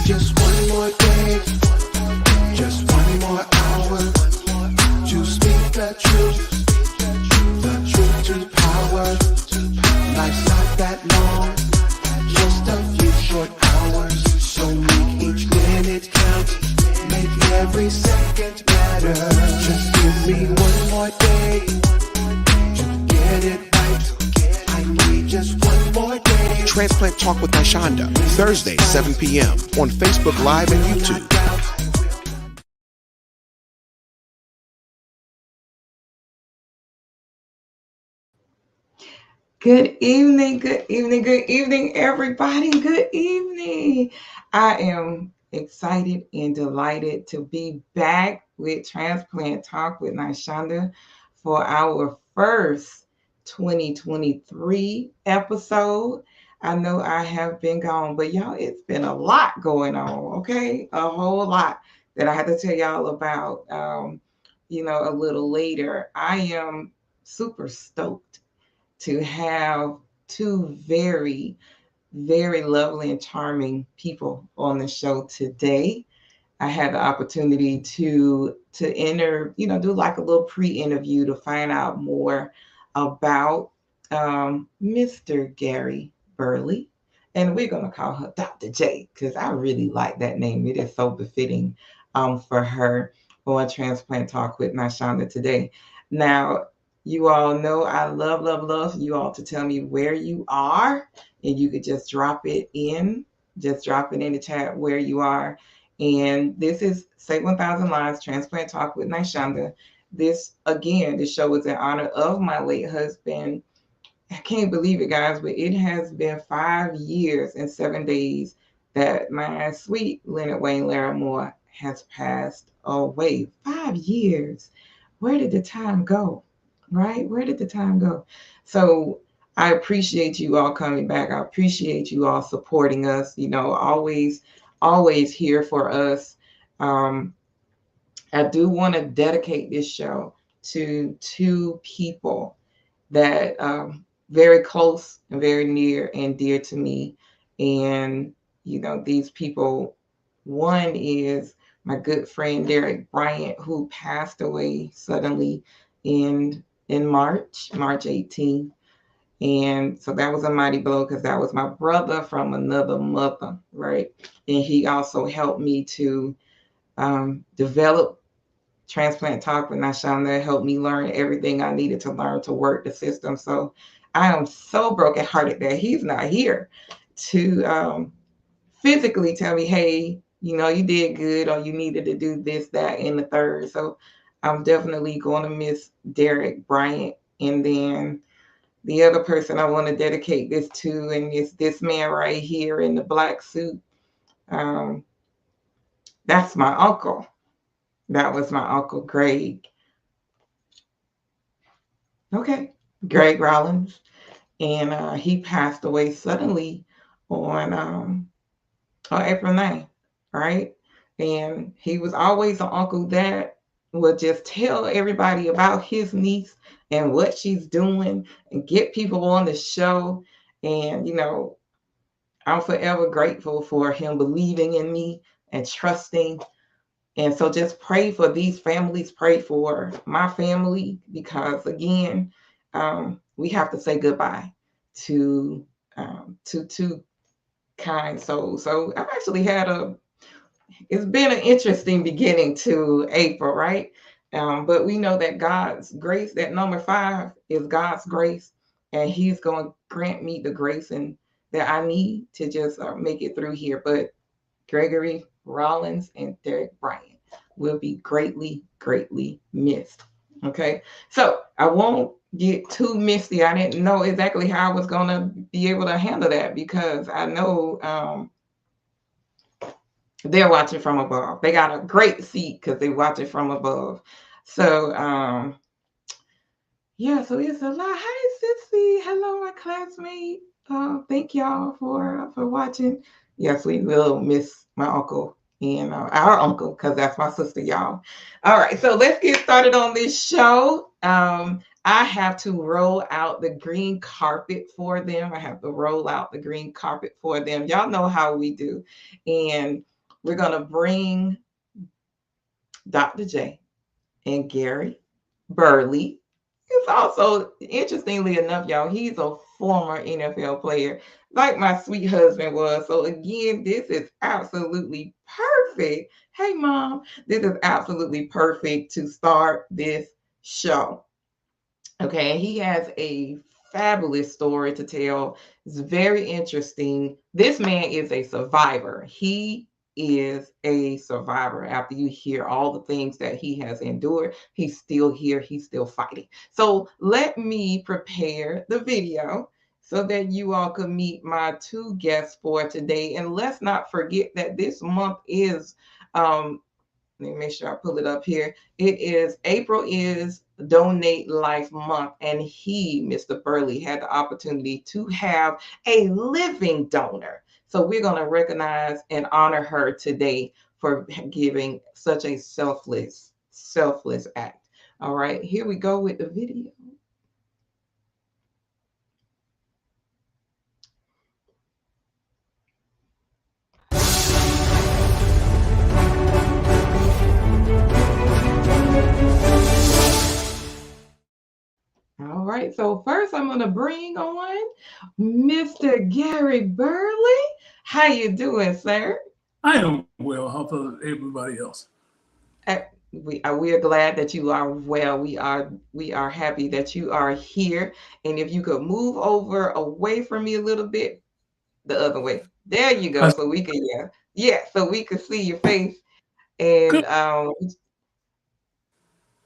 just one more day, just one more hour to speak the truth to power. Life's not that long, just a few short hours. So make each minute count, make every second matter. Just give me one more day to get it right. I need just one more day. Transplant Talk with Naishanda, Thursday, 7 p.m. on Facebook Live and YouTube. Good evening, everybody. Good evening. I am excited and delighted to be back with Transplant Talk with Naishanda for our first 2023 episode. I know I have been gone, but y'all, it's been a lot going on, okay? A whole lot that I had to tell y'all about, a little later. I am super stoked to have two very, very lovely and charming people on the show today. I had the opportunity to do like a little pre-interview to find out more about Mr. Gary BURLEY. And we're going to call her Dr. J because I really like that name. It is so befitting for her on Transplant Talk with Naishanda today. Now, you all know I love you all to tell me where you are, and you could just drop it in the chat where you are. And this is Say 1000 Lives, Transplant Talk with Naishanda. This show is in honor of my late husband. I can't believe it, guys, but it has been 5 years and 7 days that my sweet Leonard Wayne Larimore has passed away. 5 years. Where did the time go? Right? Where did the time go? So I appreciate you all coming back. I appreciate you all supporting us, always here for us. I do want to dedicate this show to two people that very close and very near and dear to me. And, these people, one is my good friend, Derek Bryant, who passed away suddenly in March 18th. And so that was a mighty blow because that was my brother from another mother, right? And he also helped me to develop Transplant Talk with Naishanda, helped me learn everything I needed to learn to work the system. So I am so brokenhearted that he's not here to physically tell me, hey, you did good, or you needed to do this, that, and the third. So I'm definitely going to miss Derek Bryant. And then the other person I want to dedicate this to, and it's this man right here in the black suit. That's my uncle. That was my Uncle Greg. Okay, Greg Rollins. And he passed away suddenly on April 9th, right? And he was always an uncle that would just tell everybody about his niece and what she's doing and get people on the show. And, I'm forever grateful for him believing in me and trusting. And so just pray for these families, pray for my family, because again, we have to say goodbye to two kind souls. So I've actually it's been an interesting beginning to April, right? But we know that God's grace, that number 5 is God's grace, and he's going to grant me the grace and that I need to just make it through here. But Gregory Rollins and Derek Bryant will be greatly, greatly missed. Okay, so I won't get too misty. I didn't know exactly how I was going to be able to handle that because I know they're watching from above. They got a great seat because they're watching from above. So, so it's a lot. Hi, Sissy. Hello, my classmate. Thank y'all for watching. Yes, we will miss my uncle and our uncle because that's my sister, y'all. All right, so let's get started on this show. I have to roll out the green carpet for them. Y'all know how we do. And we're going to bring Dr. J and Gary Burley. He's also, interestingly enough, y'all, he's a former NFL player, like my sweet husband was. So again, this is absolutely perfect. Hey, Mom, this is absolutely perfect to start this show. Okay, he has a fabulous story to tell. It's very interesting. This man is a survivor. He is a survivor. After you hear all the things that he has endured, he's still here, he's still fighting. So let me prepare the video so that you all could meet my two guests for today. And let's not forget that this month is let me make sure I pull it up here. It is April is Donate Life Month, and he, Mr. Burley, had the opportunity to have a living donor. So we're going to recognize and honor her today for giving such a selfless act. All right, here we go with the video. All right, so first I'm going to bring on Mr. Gary Burley. How you doing, sir? I am well. How about everybody else? We are glad that you are well. We are happy that you are here. And if you could move over away from me a little bit, the other way. There you go. So we can so we could see your face. And Good.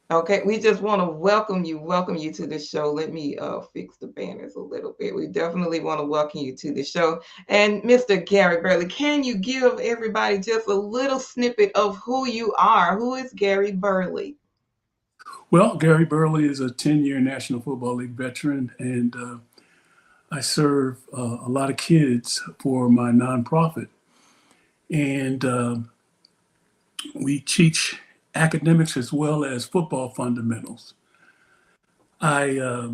Okay, we just want to welcome you to the show. Let me fix the banners a little bit. We definitely want to welcome you to the show. And Mr. Gary Burley, can you give everybody just a little snippet of who you are? Who is Gary Burley? Well, Gary Burley is a 10-year National Football League veteran, and I serve a lot of kids for my nonprofit. And we teach academics as well as football fundamentals. I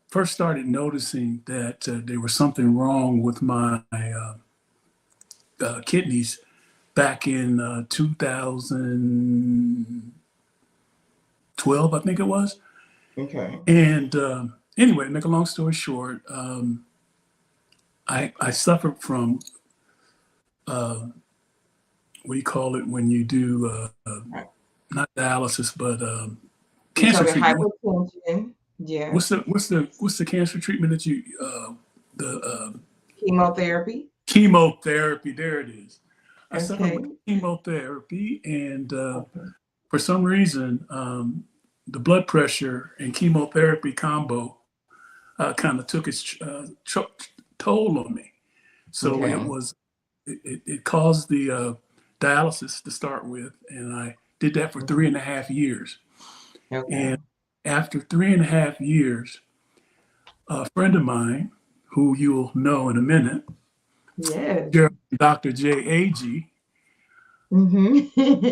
first started noticing that there was something wrong with my kidneys back in 2012, I think it was. Okay. And anyway, make a long story short, I suffered from what do you call it when you do not dialysis, but cancer treatment. Hypertension. Yeah. What's the cancer treatment that you Chemotherapy. Chemotherapy? There it is. I Okay. suffered with chemotherapy, and for some reason, the blood pressure and chemotherapy combo kind of took its toll on me. So it caused the dialysis to start with, and I did that for 3.5 years. Okay. And after 3.5 years, a friend of mine, who you'll know in a minute, Yes. Dr. J. Agee,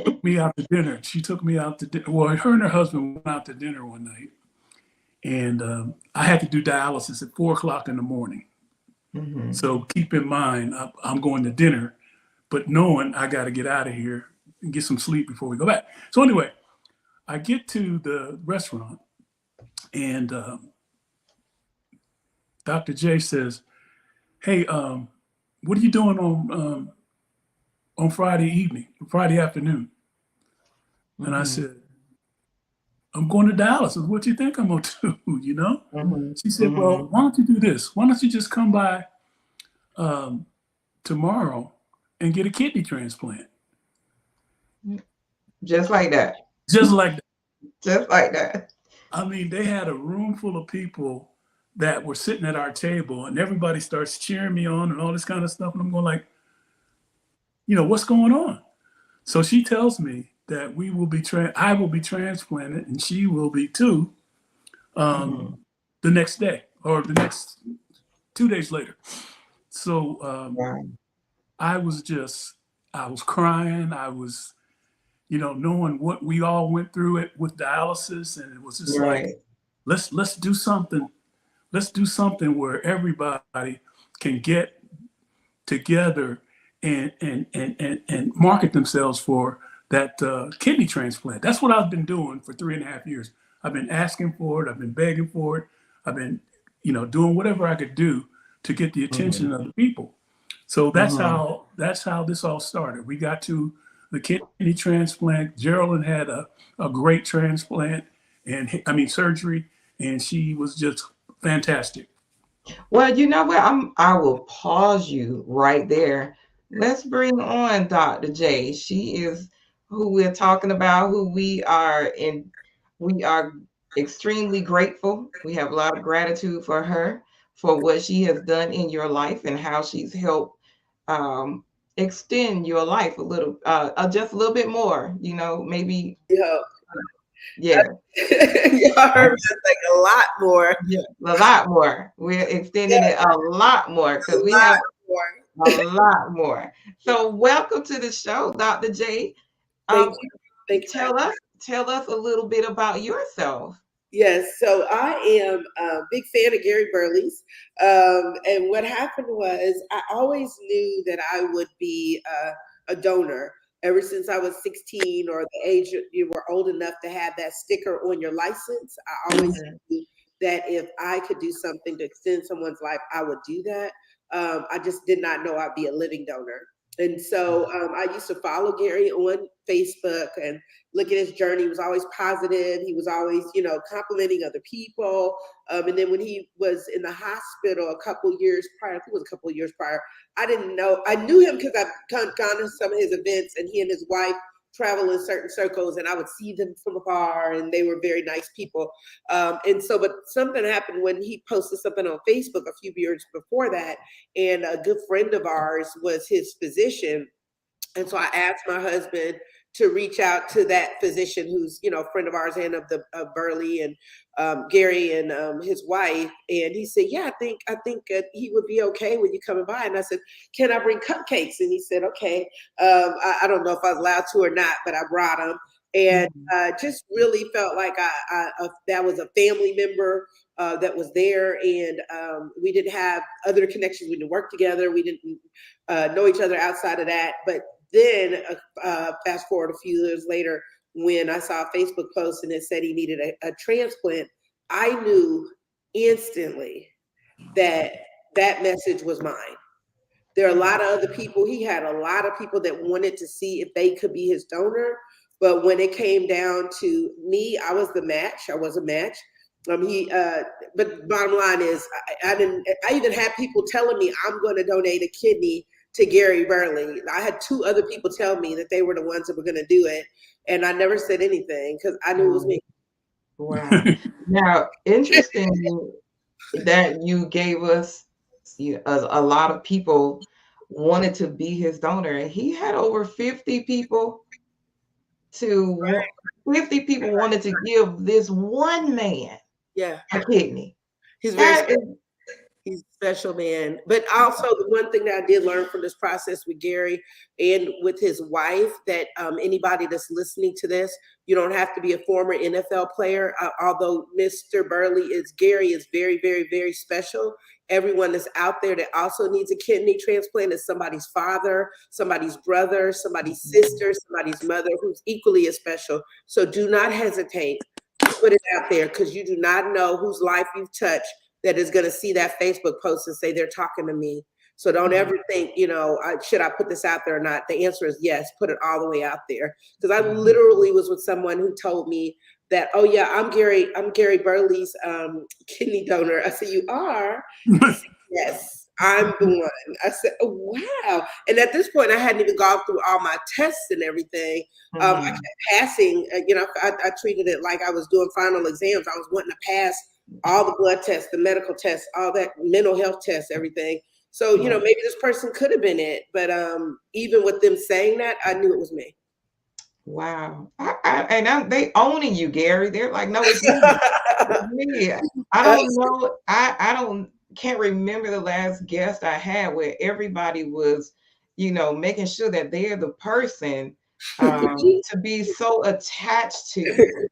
took me out to dinner. She took me out to dinner. Well, her and her husband went out to dinner one night, and I had to do dialysis at 4 o'clock in the morning. So keep in mind, I'm going to dinner, but knowing I got to get out of here and get some sleep before we go back. So anyway, I get to the restaurant, and Dr. J says, "Hey, what are you doing on Friday afternoon?" And I said, "I'm going to dialysis. What do you think I'm going to do?" You know? She said, "Well, why don't you do this? Why don't you just come by tomorrow and get a kidney transplant?" Just like that. Just like that. Just like that. I mean, they had a room full of people that were sitting at our table, and everybody starts cheering me on and all this kind of stuff. And I'm going like, what's going on? So she tells me that I will be transplanted, and she will be too, the next day or the next 2 days later. So I was crying. I was, knowing what we all went through it with dialysis, and it was just like, let's do something. Let's do something where everybody can get together and market themselves for that kidney transplant. That's what I've been doing for 3.5 years. I've been asking for it. I've been begging for it. I've been, doing whatever I could do to get the attention of the people. So that's how this all started. We got to the kidney transplant. Jarralynne had a great transplant surgery, and she was just fantastic. Well, you know what? I will pause you right there. Let's bring on Dr. J. She is who we're talking about, who we are extremely grateful. We have a lot of gratitude for her for what she has done in your life and how she's helped um, extend your life a little, just a little bit more. Maybe yeah. Y'all heard me like a lot more. Yeah, a lot more. We're extending it a lot more because we have a lot more. So welcome to the show, Dr. J. Thank you. Tell us a little bit about yourself. Yes, so I am a big fan of Gary Burley's. And what happened was I always knew that I would be a donor ever since I was 16 or the age you were old enough to have that sticker on your license. I always knew that if I could do something to extend someone's life, I would do that. I just did not know I'd be a living donor. And so I used to follow Gary on Facebook and look at his journey. He was always positive. He was always, complimenting other people. And then when he was in the hospital a couple years prior, I think it was a couple of years prior, I didn't know. I knew him because I've gone to some of his events, and he and his wife travel in certain circles, and I would see them from afar, and they were very nice people. But something happened when he posted something on Facebook a few years before that, and a good friend of ours was his physician. And so I asked my husband to reach out to that physician who's, a friend of ours and of BURLEY and Gary and his wife. And he said, yeah, I think he would be okay with you coming by. And I said, can I bring cupcakes? And he said, okay. I don't know if I was allowed to or not, but I brought them. And just really felt like that was a family member that was there. And we didn't have other connections. We didn't work together. We didn't know each other outside of that. But then fast forward a few years later, when I saw a Facebook post and it said he needed a transplant, I knew instantly that message was mine. There are a lot of other people. He had a lot of people that wanted to see if they could be his donor. But when it came down to me, I was the match. I was a match. But bottom line is, I even had people telling me I'm going to donate a kidney to Gary Burley. I had 2 other people tell me that they were the ones that were going to do it. And I never said anything because I knew it was me. Wow. Now, interesting that you gave us a lot of people wanted to be his donor. He had over 50 people 50 people wanted to give this one man a kidney. He's very special. He's a special man. But also the one thing that I did learn from this process with Gary and with his wife, that anybody that's listening to this, you don't have to be a former NFL player. Although Mr. Gary is very, very, very special. Everyone that's out there that also needs a kidney transplant is somebody's father, somebody's brother, somebody's sister, somebody's mother, who's equally as special. So do not hesitate to put it out there, because you do not know whose life you've touched that is going to see that Facebook post and say they're talking to me. So don't ever think, should I put this out there or not? The answer is yes, put it all the way out there. Because I literally was with someone who told me that, oh yeah, I'm Gary Burley's kidney donor. I said, you are? Said, yes, I'm the one. I said, oh, wow. And at this point, I hadn't even gone through all my tests and everything. I kept passing, I treated it like I was doing final exams. I was wanting to pass all the blood tests, the medical tests, all that mental health tests, everything. So, maybe this person could have been it. But even with them saying that, I knew it was me. Wow. They owning you, Gary. They're like, no, it's me. I don't know. I can't remember the last guest I had where everybody was, making sure that they're the person to be so attached to.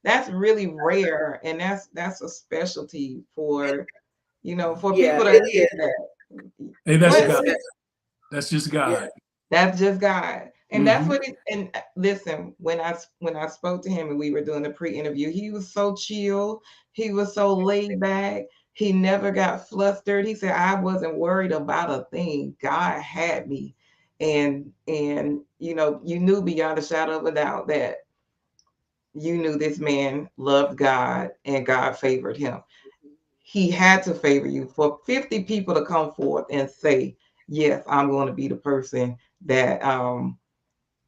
That's really rare, and that's a specialty for people that need that. Hey, that's That's just God. That's just God. And that's Mm-hmm. what it, and listen, when I spoke to him and we were doing the pre-interview, he was so chill, he was so laid back, he never got flustered. He said, I wasn't worried about a thing. God had me. And you know, you knew beyond a shadow of a doubt that you knew this man loved God and God favored him. He had to favor you for 50 people to come forth and say, yes, I'm going to be the person that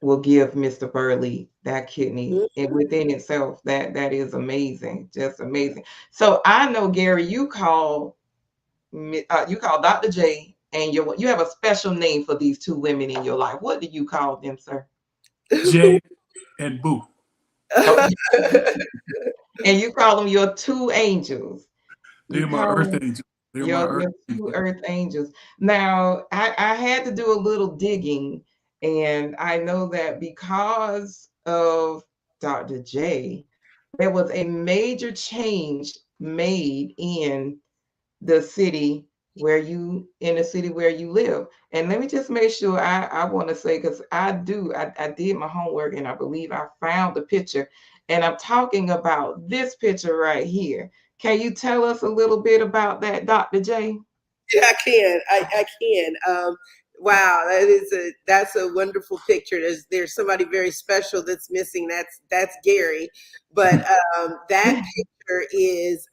will give Mr. Burley that kidney. And within itself, that is amazing, just amazing. So I know, Gary, you call Dr. J, and you have a special name for these two women in your life. What do you call them, sir? Jay and Boo. Oh, and you call them your two angels. You They're my call earth them angels. They're my earth your two angels. earth angels. Now, I had to do a little digging, and I know that because of Dr. J, there was a major change made in the city where you live. And let me just make sure I want to say, because I did my homework and I believe I found the picture. And I'm talking about this picture right here. Can you tell us a little bit about that, Dr. J? Yeah, I can. I can. Wow, that's a wonderful picture. There's somebody very special that's missing. That's Gary. But that picture is.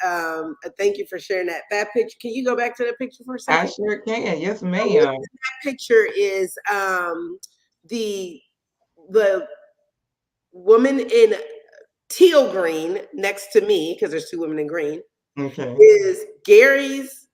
Thank you for sharing that. That picture. Can you go back to the picture for a I second? sure can. Yes, So ma'am. that picture is the the woman in teal green next to me, because there's two women in green, Okay. is Gary's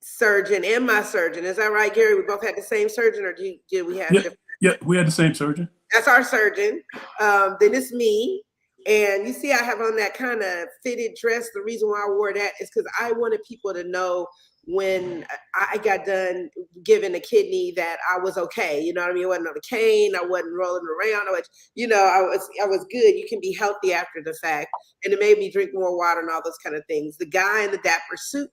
surgeon and my surgeon. Is that right, Gary? We both had the same surgeon, or did we have Yeah, different? yeah, we had the same surgeon. That's our surgeon. Then it's me. And you see, I have on that kind of fitted dress. The reason why I wore that is because I wanted people to know when I got done giving a kidney that I was okay. You know what I mean? I wasn't on a cane. I wasn't rolling around. I was good. You can be healthy after the fact. And it made me drink more water and all those kind of things. The guy in the dapper suit,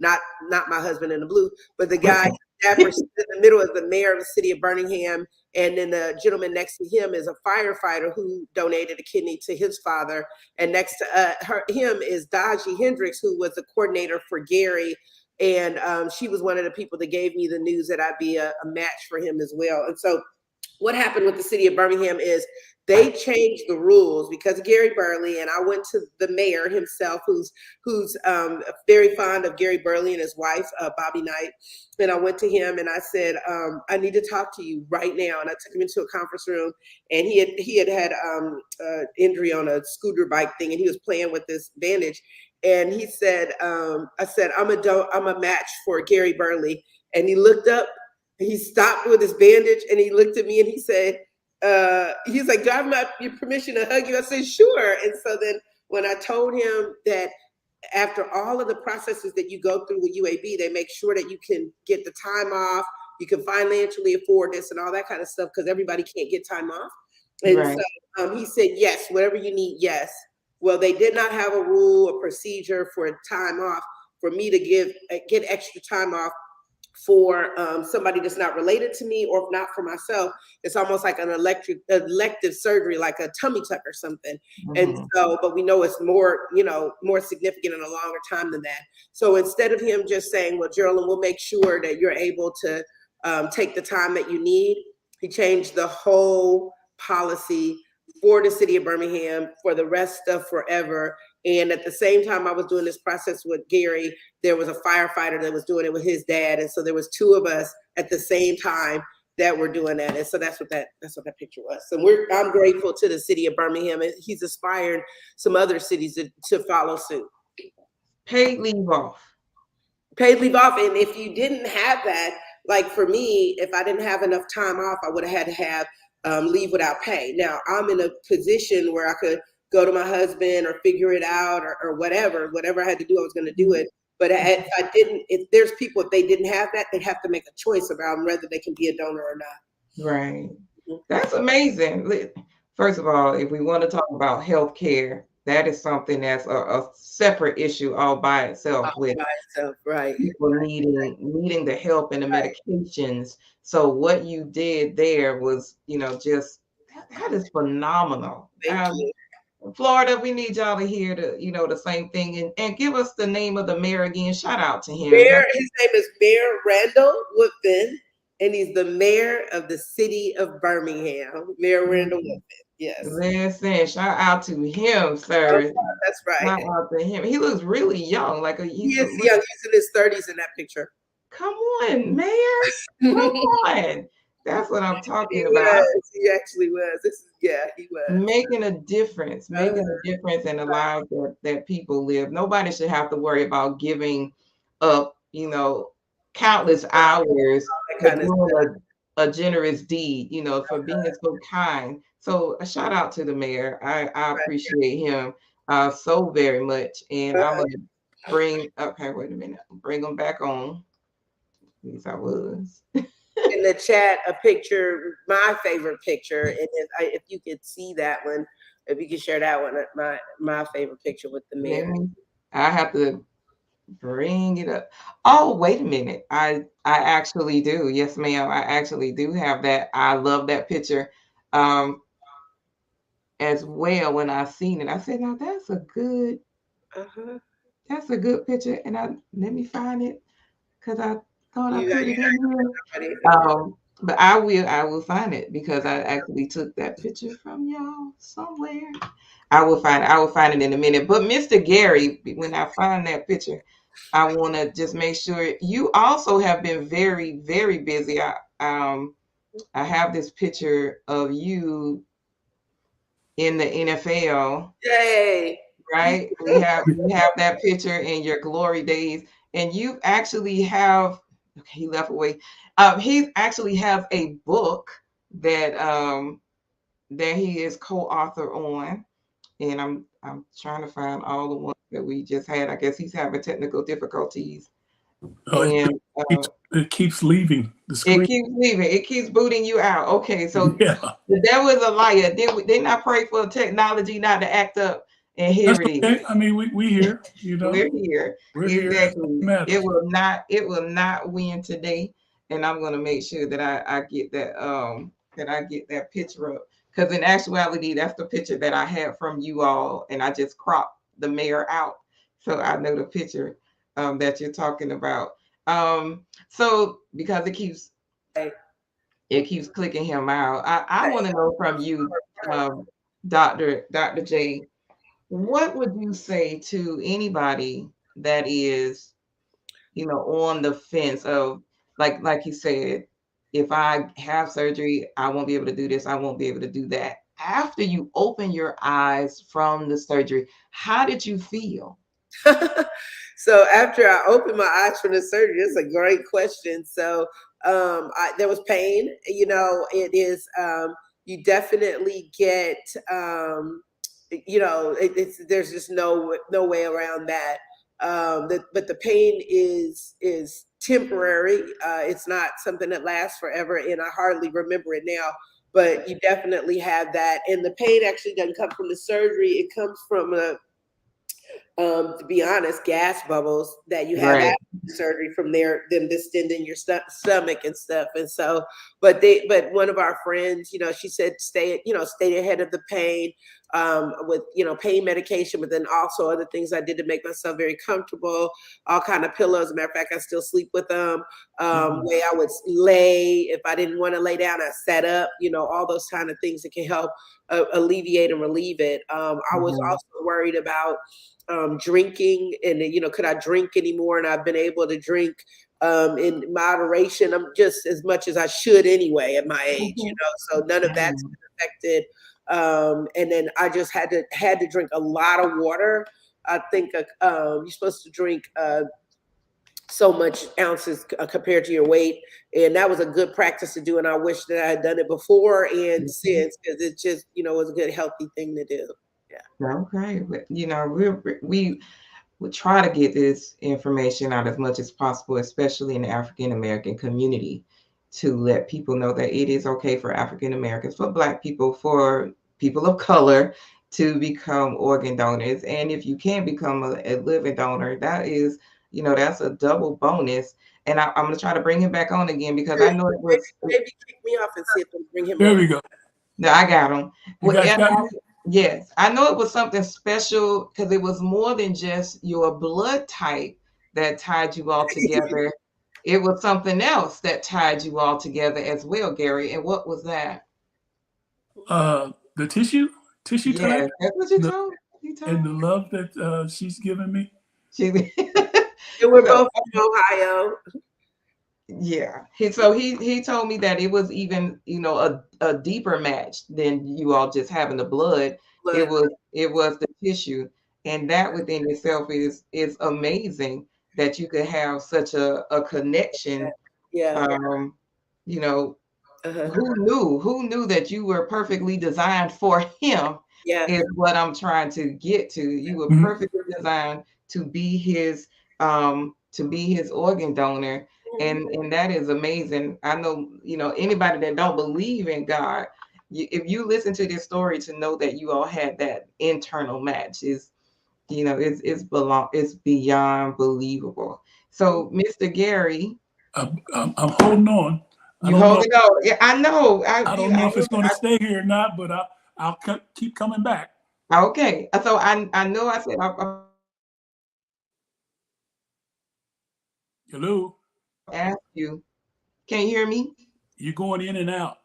not my husband in the blue, but the guy in the dapper suit in the middle is the mayor of the city of Birmingham. And then the gentleman next to him is a firefighter who donated a kidney to his father. And next to him is Agee Hendricks, who was the coordinator for Gary. And she was one of the people that gave me the news that I'd be a match for him as well. And so what happened with the city of Birmingham is they changed the rules because of Gary Burley, and I went to the mayor himself, who's very fond of Gary Burley and his wife, Bobby Knight. And I went to him and I said, I need to talk to you right now. And I took him into a conference room, and he had injury on a scooter bike thing, and he was playing with this bandage. And he said, I said, I'm a match for Gary Burley. And he looked up, and he stopped with his bandage, and he looked at me and he said, he's like, do I have your permission to hug you? I said, sure. And so then when I told him that after all of the processes that you go through with UAB, they make sure that you can get the time off, you can financially afford this and all that kind of stuff, because everybody can't get time off. And Right. so he said, yes, whatever you need, yes. Well, they did not have a rule or procedure for time off for me to get extra time off for somebody that's not related to me, or if not for myself. It's almost like an elective surgery, like a tummy tuck or something. And so, but we know it's more significant and a longer time than that. So instead of him just saying, well, Jarralynne, we'll make sure that you're able to take the time that you need, he changed the whole policy for the city of Birmingham for the rest of forever. And at the same time I was doing this process with Gary, there was a firefighter that was doing it with his dad. And so there was two of us at the same time that were doing that. And so that's what that picture was. So I'm grateful to the city of Birmingham. And he's inspired some other cities to follow suit. Paid leave off. Paid leave off. And if you didn't have that, like for me, if I didn't have enough time off, I would have had to have leave without pay. Now I'm in a position where I could go to my husband or figure it out or whatever I had to do, I was going to do it. But if there's people, if they didn't have that, they'd have to make a choice about whether they can be a donor or not. Right. That's amazing. First of all, if we want to talk about healthcare, that is something that's a separate issue all by itself with By itself, right? people needing the help and the medications. So what you did there was, just that is phenomenal. Thank you. Florida, we need y'all to hear the same thing and give us the name of the mayor again. Shout out to him. His name is Mayor Randall Woodfin, and he's the mayor of the city of Birmingham. Mayor Randall Woodfin. Yes. Listen, shout out to him, sir. That's right. Shout out to him. He looks really young. Like He is young. He's in his 30s in that picture. Come on, Mayor. Come on. That's what I'm talking about. He actually was. He was. Making a difference in the lives that people live. Nobody should have to worry about giving up, countless hours for doing a generous deed, for being so kind. So a shout out to the mayor. I appreciate him so very much. And I'm going to wait a minute. Bring them back on. Yes, I was. In the chat, a picture, my favorite picture, and if you could see that one, if you could share that one, my favorite picture with the mayor. I have to bring it up. Oh, wait a minute. I actually do. Yes, ma'am. I actually do have that. I love that picture as well. When I seen it, I said, now that's a good picture. And let me find it because I thought I put it in here. But I will find it because I actually took that picture from y'all somewhere. I will find it in a minute. But Mr. Gary, when I find that picture, I want to just make sure you also have been very, very busy. I have this picture of you in the NFL. Yay! Right? We have that picture in your glory days, and you actually have. Okay, he left away. He actually has a book that that he is co-author on, and I'm trying to find all the ones that we just had. I guess he's having technical difficulties. And it keeps leaving the screen. It keeps leaving. It keeps booting you out. Okay, so the devil is a liar. Didn't I pray for technology not to act up? And here That's it okay. is. I mean, we here. We're here. Exactly. It will not win today. And I'm gonna make sure that I get that picture up. Because in actuality, that's the picture that I had from you all, and I just cropped the mayor out. So I know the picture that you're talking about. So because it keeps clicking him out, I want to know from you, Dr. J, what would you say to anybody that is, on the fence of like you said, if I have surgery, I won't be able to do this, I won't be able to do that. After you open your eyes from the surgery, how did you feel? So after I opened my eyes from the surgery, it's a great question. So there was pain. It is. You definitely get. There's just no way around that. But the pain is temporary. It's not something that lasts forever, and I hardly remember it now. But you definitely have that, and the pain actually doesn't come from the surgery. It comes from to be honest, gas bubbles that you have after the surgery from them distending your stomach and stuff. And so, but one of our friends, she said, stay ahead of the pain with, pain medication, but then also other things I did to make myself very comfortable, all kind of pillows. As a matter of fact, I still sleep with them. Way I would lay, if I didn't want to lay down, I sat up, all those kind of things that can help alleviate and relieve it. I was also worried about drinking and, could I drink anymore? And I've been able to drink in moderation. I'm just as much as I should anyway at my age, so none of that's been affected. And then I just had to drink a lot of water. I think you're supposed to drink so much ounces compared to your weight. And that was a good practice to do. And I wish that I had done it before and since, because it just, was a good, healthy thing to do. Yeah. Okay. But, we try to get this information out as much as possible, especially in the African American community, to let people know that it is okay for African Americans, for Black people, for people of color, to become organ donors. And if you can become a living donor, that is, that's a double bonus. And I'm going to try to bring him back on again because I know it was. Maybe kick me off and see if they bring him There on. we go. No, I got him. You guys got me? Yes, I know it was something special because it was more than just your blood type that tied you all together. It was something else that tied you all together as well, Gary. And what was that? The tissue type, Yes, that's what you the, told. and the love that she's given me. And we're both from Ohio. Yeah. He told me that it was even, a deeper match than you all just having the blood. It was the tissue. And that within itself is amazing that you could have such a connection. Yeah. You know, who knew that you were perfectly designed for him Yeah. is what I'm trying to get to. You were Mhm. perfectly designed to be his organ donor. And that is amazing. I know, anybody that don't believe in God, if you listen to this story to know that you all had that internal match is, it's beyond believable. So, Mr. Gary, I'm holding on. you hold it on. Yeah, I know. I don't know if it's going to stay here or not, but I'll keep coming back. Okay. So I know I said I Hello. asked you. Can you hear me? You're going in and out.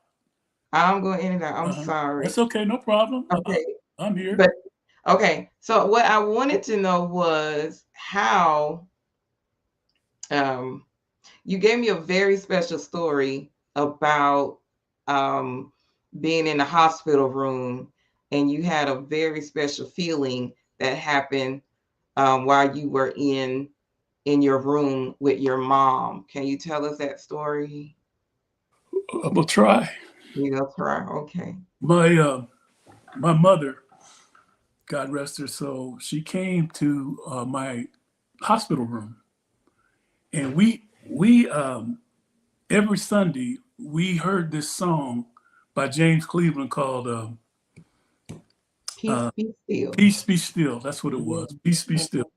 I'm going in and out. I'm sorry. That's okay. No problem. Okay. I'm here. But okay. So what I wanted to know was how you gave me a very special story about being in the hospital room, and you had a very special feeling that happened while you were in your room with your mom. Can you tell us that story? I will try. You'll try. Okay. My mother, God rest her soul, she came to my hospital room, and we every Sunday we heard this song by James Cleveland called Peace be still. Peace Be Still. That's what it was. Peace Be Still.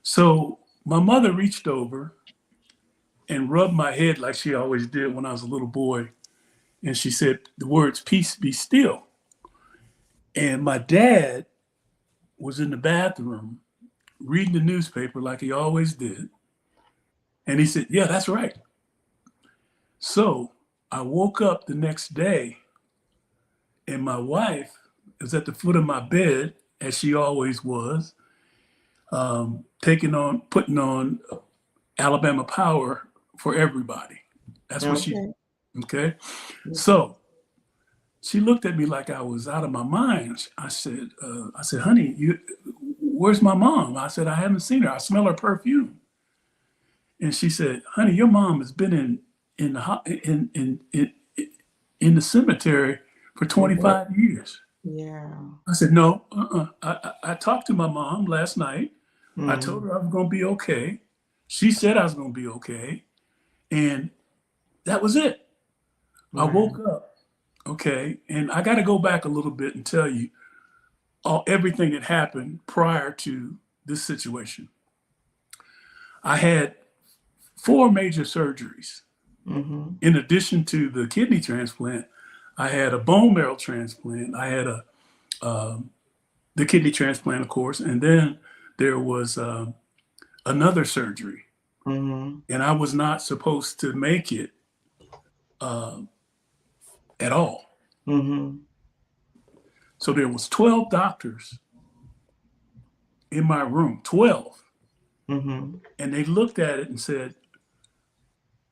So my mother reached over and rubbed my head like she always did when I was a little boy. And she said the words, peace be still. And my dad was in the bathroom reading the newspaper like he always did. And he said, yeah, that's right. So I woke up the next day and my wife was at the foot of my bed, as she always was, putting on Alabama Power for everybody. That's what she did. Okay. So she looked at me like I was out of my mind. I said, honey, where's my mom? I said, I haven't seen her. I smell her perfume. And she said, honey, your mom has been in the cemetery for 25 years. Yeah. I said, no, I talked to my mom last night. I told her I was going to be okay. She said I was going to be okay. And that was it. I woke up, okay, and I got to go back a little bit and tell you everything that happened prior to this situation. I had 4 major surgeries. In addition to the kidney transplant, I had a bone marrow transplant. I had the kidney transplant, of course, and then there was another surgery. And I was not supposed to make it at all. So there was 12 doctors in my room, 12. And they looked at it and said,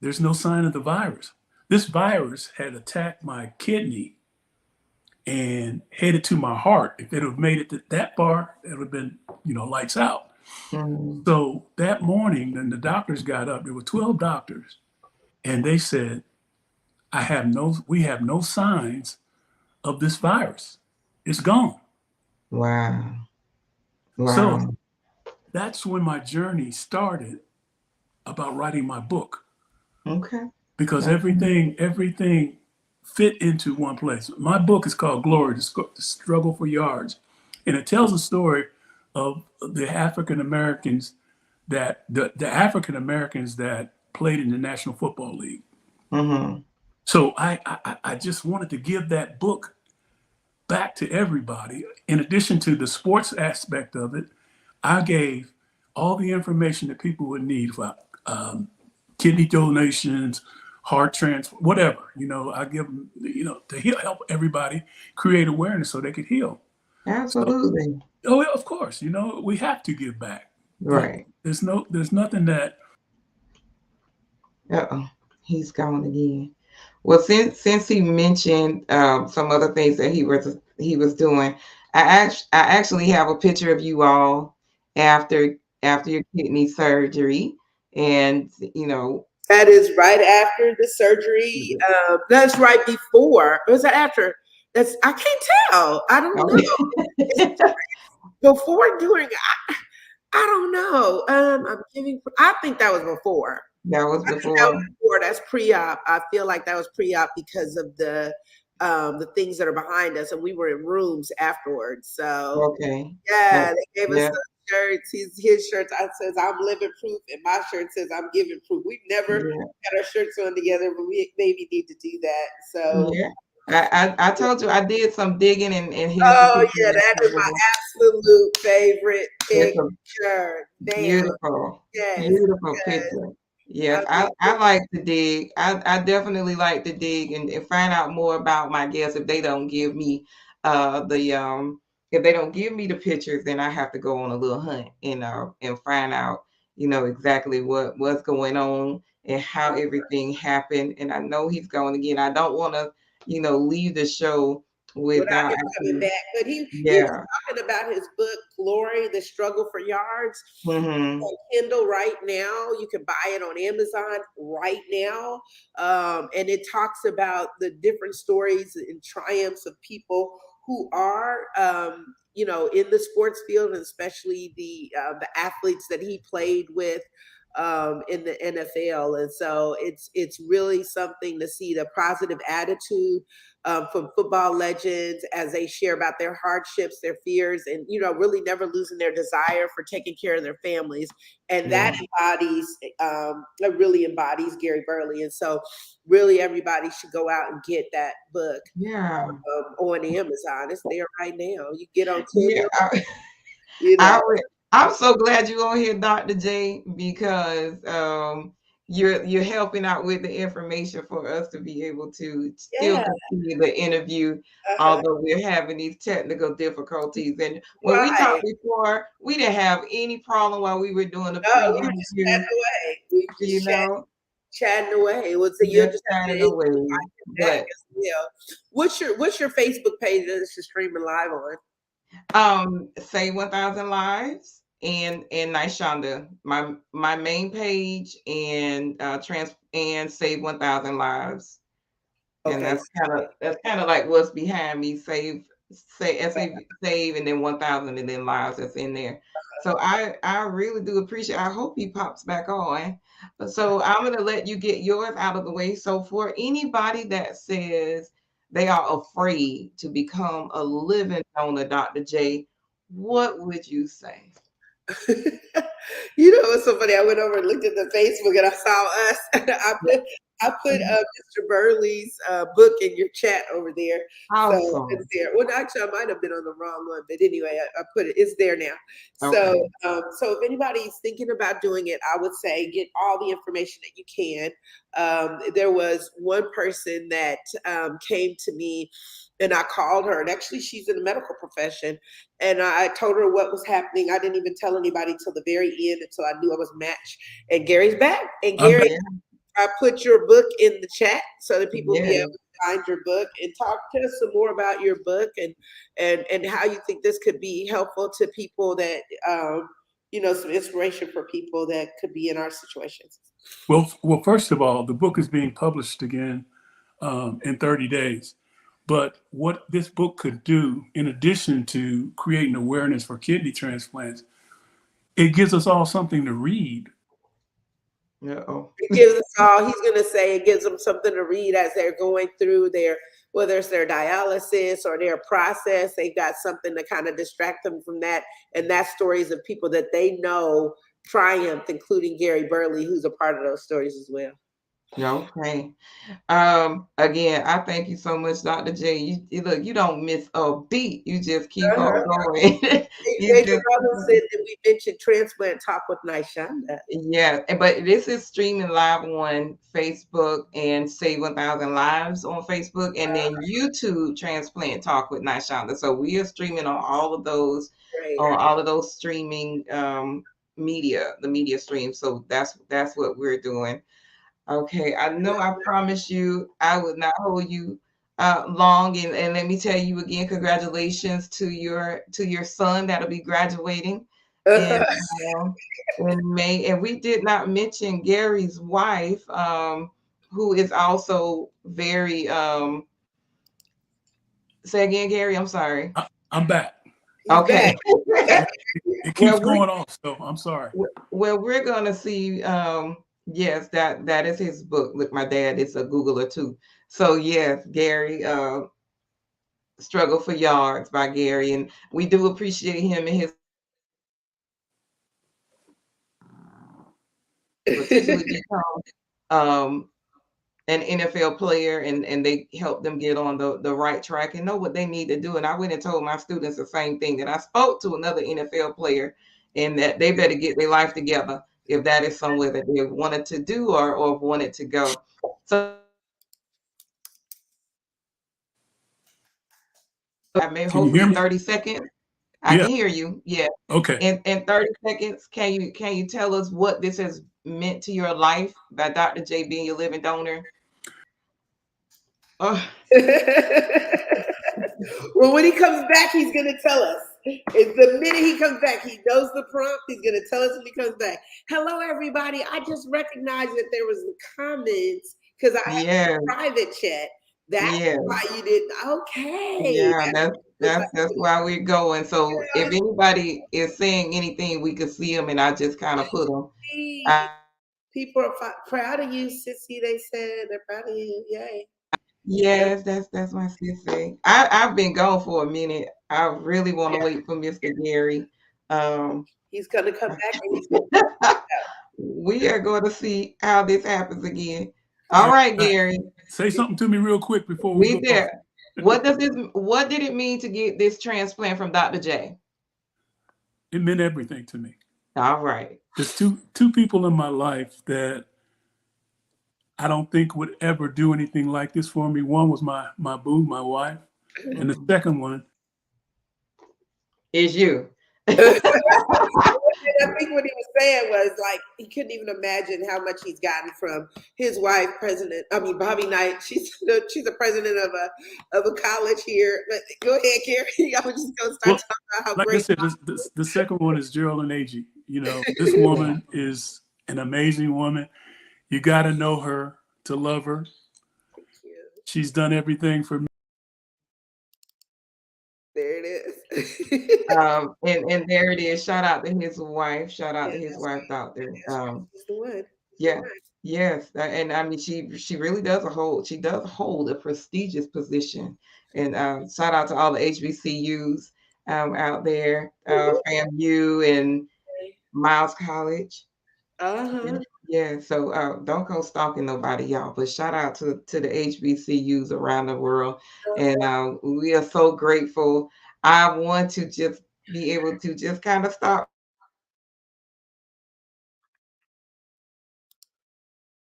there's no sign of the virus. This virus had attacked my kidney and headed to my heart. If it would have made it that far, it would have been, lights out. So that morning, when the doctors got up, there were 12 doctors, and they said, we have no signs of this virus. It's gone. Wow. So that's when my journey started about writing my book. Okay. Because everything fit into one place. My book is called Glory, the Struggle for Yards. And it tells a story of the African Americans the African Americans that played in the National Football League. Mm-hmm. So I just wanted to give that book back to everybody. In addition to the sports aspect of it, I gave all the information that people would need for kidney donations, heart transplant, whatever. I give them, to help everybody create awareness so they could heal. So, Absolutely. oh, yeah, of course, we have to give back. But Right. there's nothing that. Uh-oh. He's gone again. Well, since he mentioned some other things that he was doing, I actually have a picture of you all after your kidney surgery, and That is right after the surgery. That's right before. Was that after? I can't tell. I don't know. Before, during. I don't know. I'm giving. I think that was before. That was I think that before. was before. That's pre-op. I feel like that was pre-op because of the things that are behind us, and we were in rooms afterwards. So Okay. yeah, they gave us Yeah. the shirts. His shirts. I says I'm living proof, and my shirt says I'm giving proof. We've never Yeah. had our shirts on together, but we maybe need to do that. So. Yeah. I told you I did some digging, and here's the Oh picture. yeah, that is my absolute favorite It's a picture. Damn. beautiful, Yes. beautiful Yes. picture. Yes, I like to dig. I definitely like to dig and find out more about my guests. If they don't give me if they don't give me the pictures, then I have to go on a little hunt and find out, exactly what's going on and how everything happened. And I know he's going again. I don't want to, leave the show Without without him coming actually, back. But he was yeah. talking about his book, Glory, The Struggle for Yards. Mm-hmm. On Kindle right now. You can buy it on Amazon right now. And it talks about the different stories and triumphs of people who are in the sports field, and especially the athletes that he played with in the NFL. And so it's really something to see the positive attitude from football legends as they share about their hardships, their fears, and really never losing their desire for taking care of their families. And that really embodies Gary Burley. And so really everybody should go out and get that book Yeah. on Amazon. It's there right now. You get on Yeah. Kindle, you know. I'm so glad you're on here, Dr. J, because you're helping out with the information for us to be able to still Yeah. continue the interview, Uh-huh. although we're having these technical difficulties. And when we Right. talked before, we didn't have any problem while we were doing the No, we were just pre-interview, chatting away. We were you just know, chatting away. Well, so you'll just just have to chatting invite away. him back But as well. What's your Facebook page that is streaming live on? Save 1,000 Lives and Naishanda, my main page, and Save 1,000 Lives. And Okay. that's kind of like what's behind me. Save, and then 1,000 and then lives that's in there. So I really do appreciate. I hope he pops back on. So I'm gonna let you get yours out of the way. So for anybody that says they are afraid to become a living donor, Dr. J, what would you say? What's so funny? I went over and looked at the Facebook and I saw us. I put Mr. Burley's book in your chat over there. So Awesome. it's there. Well, actually, I might have been on the wrong one, but anyway, I put it. It's there now. So, Okay. so if anybody's thinking about doing it, I would say get all the information that you can. There was one person that came to me, and I called her, and actually, she's in the medical profession, and I told her what was happening. I didn't even tell anybody till the very end until I knew I was matched. And Gary's back, and I'm Gary. Yeah. I put your book in the chat so that people be Yeah. able to find your book and talk to us some more about your book and how you think this could be helpful to people that some inspiration for people that could be in our situations. Well, first of all, the book is being published again in 30 days. But what this book could do, in addition to creating awareness for kidney transplants, it gives us all something to read Uh-oh. It gives us all, he's going to say it gives them something to read as they're going through their, whether it's their dialysis or their process, they've got something to kind of distract them from that. And that's stories of people that they know triumphed, including Gary Burley, who's a part of those stories as well. Okay. Again, I thank you so much, Dr. J. Look, you don't miss a beat. You just keep on going. You Xavier just Brother said that we mentioned Transplant Talk with Naishanda. yeah, but this is streaming live on Facebook and Save 1,000 Lives on Facebook, and then YouTube Transplant Talk with Naishanda. So we are streaming on all of those, Right. on all of those streaming media, the media stream. So that's what we're doing. Okay, I know I promised you I would not hold you long, and let me tell you again, congratulations to your son that'll be graduating in um, in May. And we did not mention Gary's wife, who is also very say again, Gary. I'm sorry. I'm back. Okay. It keeps Well, going off, so I'm sorry. well, we're gonna see. Yes, that is his book. Look, my dad is a Googler too. So yes, Gary, Struggle for Yards by Gary, and we do appreciate him and his potentially become an NFL player, and they help them get on the right track and know what they need to do. And I went and told my students the same thing, that I spoke to another NFL player and that they better get their life together if that is somewhere that they wanted to do or wanted to go. So I may Can you hear hopefully me? 30 seconds. I Yeah. can hear you. Yeah. Okay. In 30 seconds, can you tell us what this has meant to your life by Dr. J being your living donor? Oh, Well, when he comes back, he's going to tell us. It's the minute he comes back, he knows the prompt. He's going to tell us when he comes back. Hello, everybody. I just recognized that there was comments because I have yeah, a private chat. That's yeah, why you didn't. Okay. yeah. That's why we're going. So if anybody is saying anything, we could see them, and I just kind of put them. People are proud of you, Sissy. They said they're proud of you. Yay. Yes, that's my sister. I've been gone for a minute. I really want to wait for Mr. Gary. He's going to come back and he's going to We are going to see how this happens again. All right, Gary. Say something to me real quick before we go. There. What did it mean to get this transplant from Dr. J? It meant everything to me. All right. There's two people in my life that I don't think would ever do anything like this for me. One was my boo, my wife, and the second one is you. I think what he was saying was like he couldn't even imagine how much he's gotten from his wife, Bobby Knight. She's the president of a college here. But go ahead, Gary. I was just gonna start talking about how like great. I said, the second one is Jarralynne Agee. You know, this woman is an amazing woman. You got to know her to love her. She's done everything for me. There it is. And there it is. Shout out to his wife. Shout out to his wife, Doctor. Yeah. Yes. And I mean, she really does hold a prestigious position. And shout out to all the HBCUs out there, FAMU and Miles College. Yeah, so don't go stalking nobody, y'all. But shout out to the HBCUs around the world, and we are so grateful. I want to just be able to just kind of stop,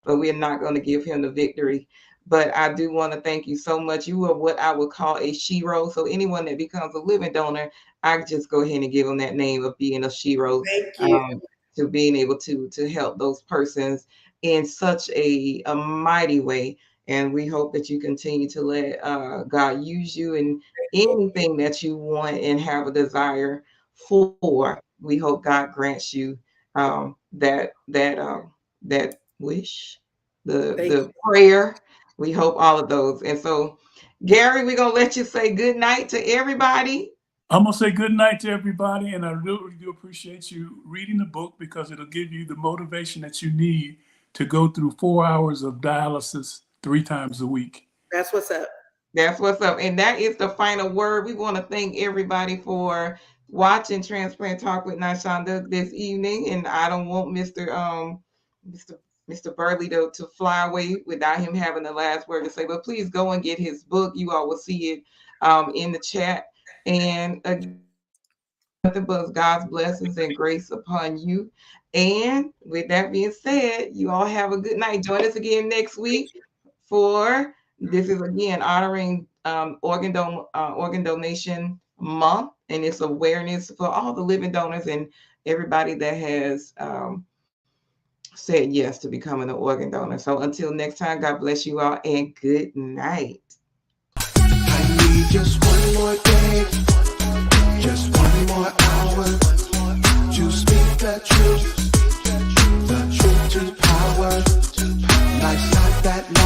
but we're not going to give him the victory. But I do want to thank you so much. You are what I would call a shero. So anyone that becomes a living donor, I just go ahead and give them that name of being a shero. Thank you. To being able to help those persons in such a mighty way. And we hope that you continue to let God use you in anything that you want and have a desire for. We hope God grants you that wish, the prayer. We hope all of those. And so, Gary, we're gonna let you say good night to everybody. I'm going to say good night to everybody, and I really do appreciate you reading the book because it'll give you the motivation that you need to go through 4 hours of dialysis 3 times a week. That's what's up. That's what's up. And that is the final word. We want to thank everybody for watching Transplant Talk with Naishanda this evening. And I don't want Mr. Burley to fly away without him having the last word to say. But please go and get his book. You all will see it in the chat. And nothing but God's blessings and grace upon you. And with that being said, you all have a good night. Join us again next week for this is again honoring organ donation month, and it's awareness for all the living donors and everybody that has said yes to becoming an organ donor. So until next time, God bless you all and good night. I need just one more day, just one more hour to speak the truth to power. Life's not that long.